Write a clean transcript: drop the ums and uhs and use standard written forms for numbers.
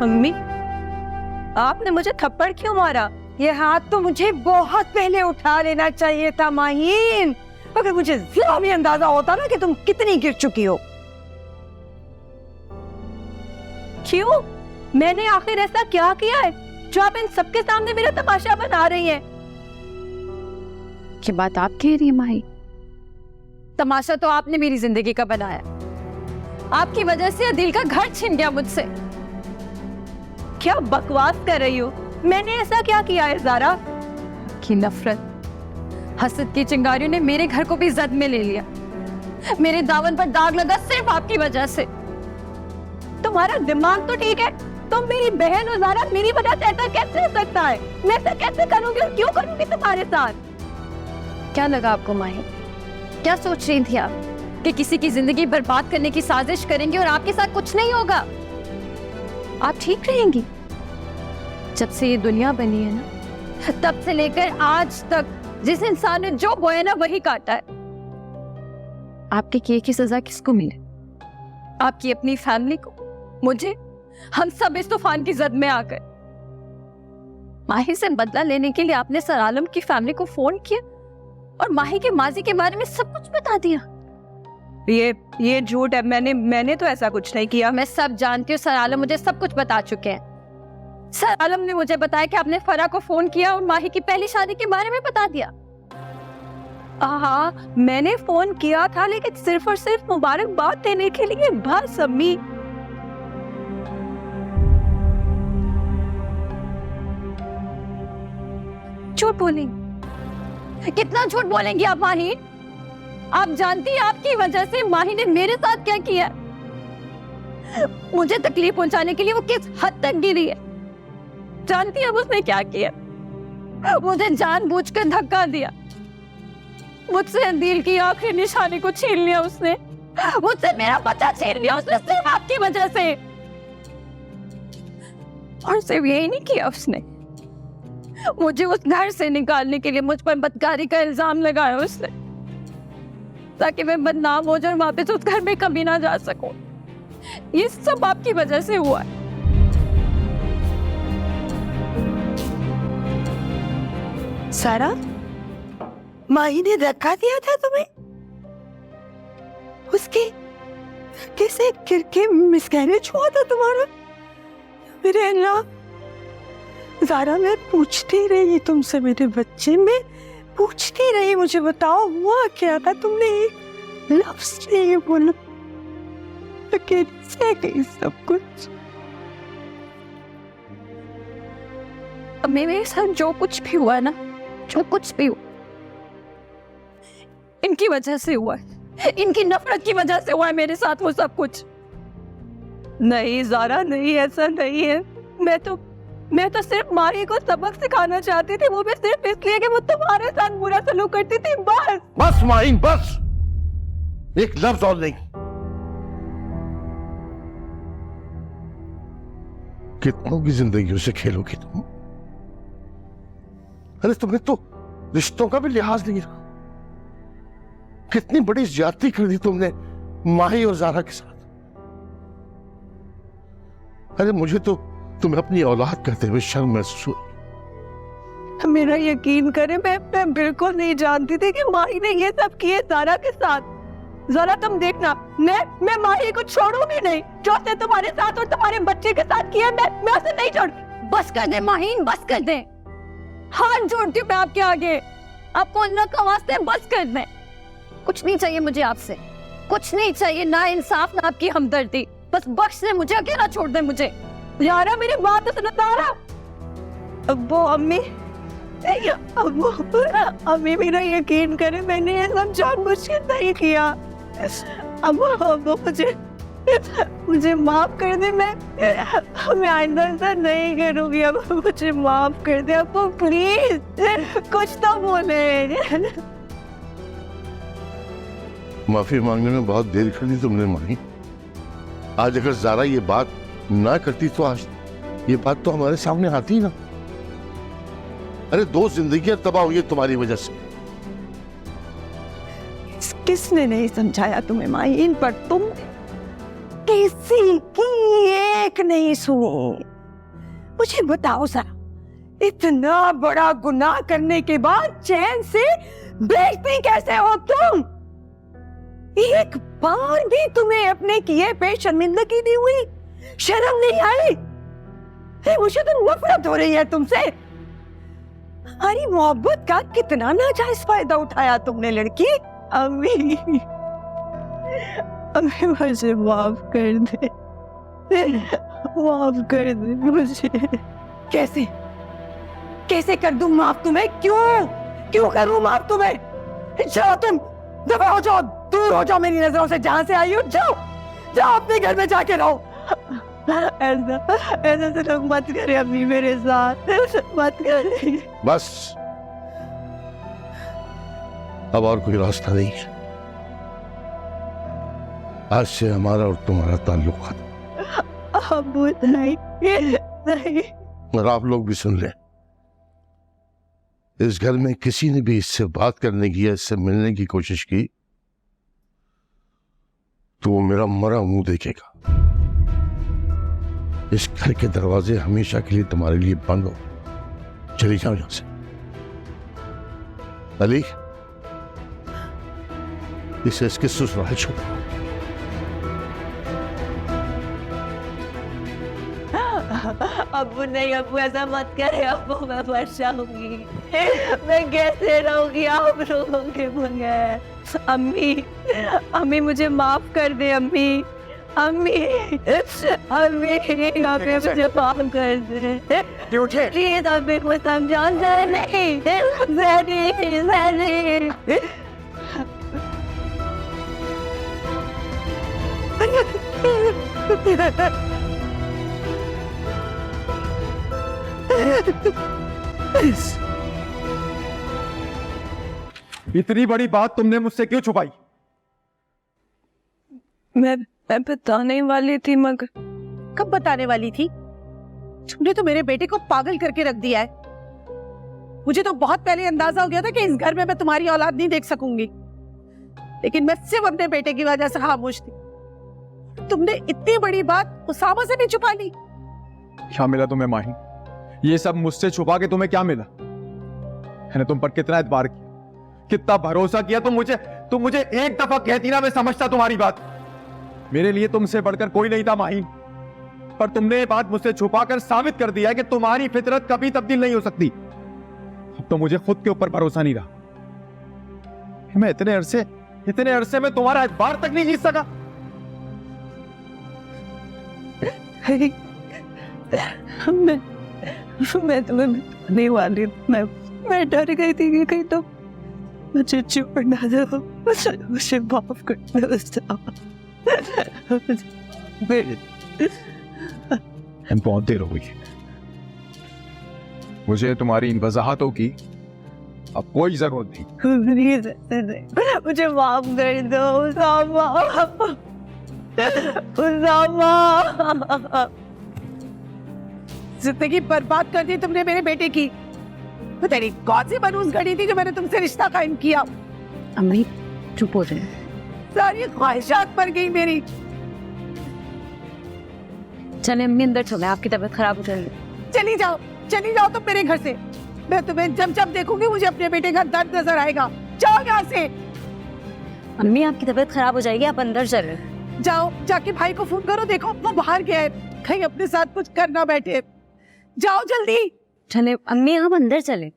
अम्मी, आपने मुझे थप्पड़ क्यों मारा? ये हाथ तो मुझे बहुत पहले उठा लेना चाहिए था माहीन। अगर मुझे जरा भी अंदाजा होता ना कि तुम कितनी गिर चुकी हो। क्यों? मैंने आखिर ऐसा क्या किया है जो आप इन सबके सामने मेरा तमाशा बना रही हैं? ये बात आप कह रही है माही? तमाशा तो आपने मेरी जिंदगी का बनाया। आपकी वजह से दिल का घर छिन गया मुझसे। क्या बकवास कर रही हो? मैंने ऐसा क्या किया है ज़ारा? की नफरत, हसद की चिंगारियों ने मेरे घर को भी जद में ले लिया। मेरे दामन पर दाग लगा सिर्फ आपकी वजह से। तुम्हारा दिमाग तो ठीक है, तुम मेरी बहन हो ज़ारा, मेरी वजह से ऐसा कैसे हो सकता है? मैं ऐसा कैसे करूंगी और क्यों करूंगी तुम्हारे साथ? क्या लगा आपको माही? क्या सोच रही थी आप कि किसी की जिंदगी बर्बाद करने की साजिश करेंगी और आपके साथ कुछ नहीं होगा? आप ठीक रहेंगी? जब से ये दुनिया बनी है ना, तब से लेकर आज तक जिस इंसान ने जो बोया ना वही काटा है। आपके किए की सजा किसको मिले? आपकी अपनी फैमिली को, मुझे, हम सब इस तूफान की जद में आ गए। माही से बदला लेने के लिए आपने सर आलम की फैमिली को फोन किया और माही के माजी के बारे में सब कुछ बता दिया। ये झूठ है। मैंने तो ऐसा कुछ नहीं किया। मैं सब जानती हूँ, सर आलम मुझे सब कुछ बता चुके हैं। सर आलम ने मुझे बताया कि आपने फरा को फोन किया और माही की पहली शादी के बारे में बता दिया। हाँ, मैंने फोन किया था, लेकिन सिर्फ और सिर्फ मुबारकबाद देने के लिए। बस अम्मी, झूठ बोलेंगी? कितना झूठ बोलेंगी आप माही? आप जानती हैं आपकी वजह से माही ने मेरे साथ क्या किया? मुझे तकलीफ पहुंचाने के लिए वो किस हद तक गिरी है। जानती है उसने क्या किया? मुझे जानबूझकर धक्का दिया। मुझसे दिल की आखिरी निशानी को छीन लिया उसने। मुझसे मेरा बच्चा छीन लिया उसने सिर्फ आपकी वजह से। और सिर्फ यही नहीं किया उसने, मुझे उस घर से निकालने के लिए मुझ पर बदकारी का इल्जाम लगाया उसने, ताकि मैं बदनाम हो जाऊं, वापस उस घर में कभी ना जा सकूं। ये सब आपकी वजह से हुआ है। सारा, माही ने धक्का दिया था तुम्हें? उसके कैसे गिर के मिसकैरेज हुआ था तुम्हारा? मेरे अल्लाह, ज़ारा मैं पूछती रही तुमसे, मेरे बच्चे में पूछती रही, मुझे बताओ हुआ क्या था? तुमने एक लफ्ज़ नहीं बोला, तो कैसे गई सब कुछ? अब मेरे साथ जो कुछ भी हुआ ना, जो कुछ भी हुआ, इनकी वजह से हुआ है। इनकी नफरत की वजह से हुआ है मेरे साथ वो सब कुछ। नहीं ज़ारा, नहीं, ऐसा नहीं है। मैं तो सिर्फ माही को सबक सिखाना चाहती थी, वो भी सिर्फ इसलिए कि वो तुम्हारे साथ बुरा सलूक करती थी। बस बस माहीन, बस, एक लफ्ज और नहीं। कितनों की जिंदगियों से खेलोगी तुम? अरे तुमने तो रिश्तों का भी लिहाज नहीं रखा। कितनी बड़ी ज्यादती कर दी तुमने माही और ज़ारा के साथ। अरे मुझे तो तुम्हें अपनी औलाद कहते हुए शर्म महसूस हुई। मेरा यकीन करे, मैं बिल्कुल नहीं जानती थी कि माही ने ये सब किए ज़ारा के साथ। ज़रा तुम देखना, मैं माही को छोड़ूंगी नहीं। जो उसने तुम्हारे साथ और तुम्हारे बच्चे के साथ किया, मैं उसे नहीं छोड़ूंगी। बस कर दे माहीन, बस कर दे। हाथ जोड़ती हूँ मैं आपके आगे, आपको अल्लाह का वास्ते बस कर दे। कुछ नहीं चाहिए मुझे आपसे, कुछ नहीं चाहिए, ना इंसाफ ना आपकी हमदर्दी। बस बख्श दे मुझे, अकेला छोड़ दे मुझे। यारा मेरी बात सुनो ज़ारा। अब्बू, अम्मी, अम्मी मेरा यकीन करे, मैंने ये सब जानबूझ के नहीं किया। अब्बू मुझे माफ कर दे। मैं आइंदा ऐसा नहीं करूंगी। अब मुझे माफ कर दे अब्बू, प्लीज, कुछ तो बोले। माफी मांगने में बहुत देर कर दी तुमने माही। आज अगर ज़ारा ये बात ना करती तो आज ये बात तो हमारे सामने आती ना। अरे 2 जिंदगियां तबाह हुई तुम्हारी वजह से। किसने नहीं समझाया तुम्हें माहीन? पर तुम किसी की एक नहीं सुनी। मुझे बताओ जरा, इतना बड़ा गुनाह करने के बाद चैन से बैठती कैसे हो तुम? एक बार भी तुम्हें अपने किए पे शर्मिंदगी नहीं हुई, शर्म नहीं आई? मुझे तो नफरत हो रही है तुमसे। हमारी मोहब्बत का कितना नाजायज फायदा उठाया तुमने लड़की। अम्मी, अम्मी मुझे माफ कर दे, माफ कर दे मुझे। कैसे कैसे कर दूं माफ तुम्हें? क्यों क्यों करूं माफ तुम्हें? जाओ तुम, दफा हो जाओ, दूर हो जाओ मेरी नजरों से। जहां से आई हो जाओ, जाओ अपने घर में जाके रहो। ऐसा तो लोग मत करे अम्मी मेरे साथ, मत करे। बस, अब और कोई रास्ता नहीं है। आज से हमारा और तुम्हारा ताल्लुक खत्म। अब्बू नहीं, नहीं। और आप लोग भी सुन लें, इस घर में किसी ने भी इससे बात करने की या इससे मिलने की कोशिश की तो वो मेरा मरा मुंह देखेगा। इस घर के दरवाजे हमेशा के लिए तुम्हारे लिए बंद हो। चली जाओ यहां से। अली, इसे इसके ससुराल छोड़ो। अब्बू नहीं, अब्बू ऐसा मत करे अब्बू, मैं मर जाऊंगी। मैं कैसे रहूंगी आप लोगों के बगैर? अम्मी, अम्मी मुझे माफ कर दे अम्मी, अम्मी, अम्मी, अम्मी मुझे माफ कर दे। प्लीज अम्मी को समझा। नहीं, इतनी बड़ी बात तुमने मुझसे क्यों छुपाई? मैं बताने वाली थी मगर। कब बताने वाली थी? तुमने तो मेरे बेटे को पागल करके रख दिया है। मुझे तो बहुत पहले अंदाजा हो गया था कि इस घर में मैं तुम्हारी औलाद नहीं देख सकूंगी, लेकिन मैं सिर्फ अपने बेटे की वजह से खामोश थी। तुमने इतनी बड़ी बात उसामा से भी छुपा ली। क्या मिला तुम्हें माही? ये सब मुझसे छुपा के तुम्हें क्या मिला? मैंने तुम पर कितना एतबार किया, कितना भरोसा किया। तुम मुझे एक दफा कहती ना, मैं समझता तुम्हारी बात। मेरे लिए तुमसे बढ़कर कोई नहीं था माही, पर तुमने ये बात मुझसे छुपाकर साबित कर दिया है कि तुम्हारी फितरत कभी तब्दील नहीं हो सकती। अब तो मुझे खुद के ऊपर भरोसा नहीं रहा। मैं इतने अरसे में तुम्हारा एतबार तक नहीं जीत सका। मैं तुम्हें बताने वाली, मैं डर गई थी कि कहीं तो मुझे छोड़ ना दो, मुझे माफ कर दो। बहुत देर हो गई, मुझे तुम्हारी इन वजाहतों की अब कोई जरूरत नहीं। मुझे माफ कर दो उसामा, उसामा। जिंदगी बर्बाद कर दी तुमने मेरे बेटे की। तो तेरी कौन सी बनूस घड़ी थी जो मैंने तुमसे रिश्ता कायम किया? अम्मी चुप हो जाए। सारी ख्वाहिशात मर गई मेरी। चले अम्मी अंदर चले, आपकी तबीयत खराब हो जाएगी। चली जाओ तुम मेरे घर से। मैं तुम्हें जब देखूंगी मुझे अपने बेटे का दर्द नजर आएगा। जाओ यहाँ से। अम्मी आपकी तबीयत खराब हो जाएगी, आप अंदर चले। जाओ, जाके भाई को फोन करो, देखो वो बाहर गया है, कहीं अपने साथ कुछ करना बैठे। जाओ जल्दी। चले अम्मी, आप अंदर चले।